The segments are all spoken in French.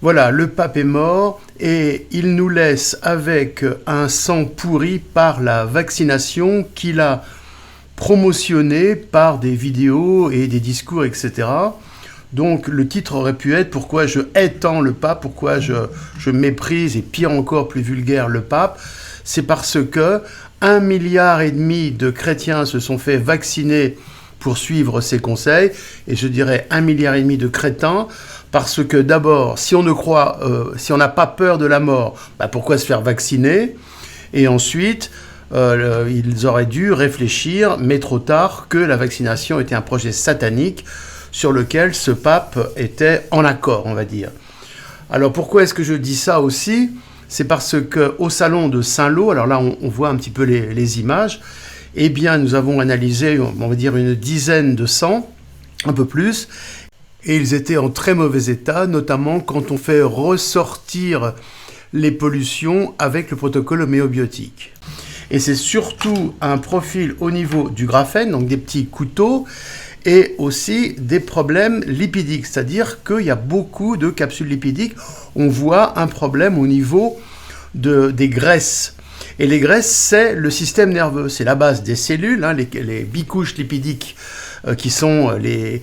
Voilà, le pape est mort et il nous laisse avec un sang pourri par la vaccination qu'il a promotionné par des vidéos et des discours, etc. Donc le titre aurait pu être « Pourquoi je hais tant le pape, pourquoi je méprise et pire encore, plus vulgaire, le pape ?» C'est parce que 1,5 milliard de chrétiens se sont fait vacciner pour suivre ses conseils, et je dirais 1,5 milliard de crétins, parce que d'abord, si on n'a pas peur de la mort, pourquoi se faire vacciner? Et ensuite, ils auraient dû réfléchir, mais trop tard, que la vaccination était un projet satanique sur lequel ce pape était en accord, on va dire. Alors pourquoi est-ce que je dis ça aussi? C'est parce qu'au salon de Saint-Lô, alors là on voit un petit peu les images, eh bien nous avons analysé, on va dire, une dizaine de sangs, un peu plus, et ils étaient en très mauvais état, notamment quand on fait ressortir les pollutions avec le protocole homéobiotique. Et c'est surtout un profil au niveau du graphène, donc des petits couteaux, et aussi des problèmes lipidiques, c'est-à-dire qu'il y a beaucoup de capsules lipidiques. On voit un problème au niveau des graisses. Et les graisses, c'est le système nerveux, c'est la base des cellules, hein, les bicouches lipidiques qui sont les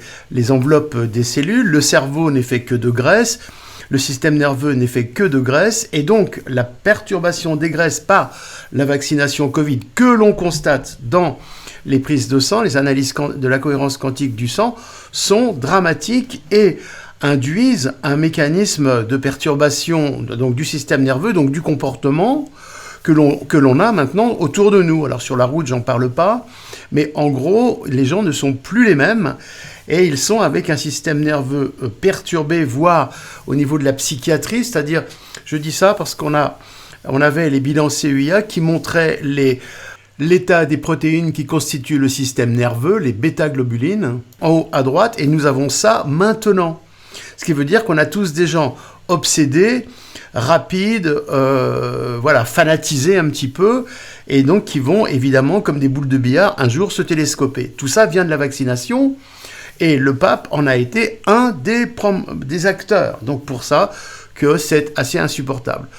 enveloppes des cellules. Le cerveau n'est fait que de graisse, le système nerveux n'est fait que de graisse, et donc la perturbation des graisses par la vaccination Covid que l'on constate dans les prises de sang, les analyses de la cohérence quantique du sang, sont dramatiques et induisent un mécanisme de perturbation donc, du système nerveux, donc du comportement que l'on a maintenant autour de nous. Alors sur la route, j'en parle pas, mais en gros, les gens ne sont plus les mêmes et ils sont avec un système nerveux perturbé, voire au niveau de la psychiatrie, c'est-à-dire, je dis ça parce qu'on avait les bilans CEIA qui montraient l'état des protéines qui constituent le système nerveux, les bêta-globulines, en haut à droite, et nous avons ça maintenant. Ce qui veut dire qu'on a tous des gens obsédés, rapides, fanatisés un petit peu, et donc qui vont évidemment, comme des boules de billard, un jour se télescoper. Tout ça vient de la vaccination, et le pape en a été un des acteurs. Donc pour ça, que c'est assez insupportable.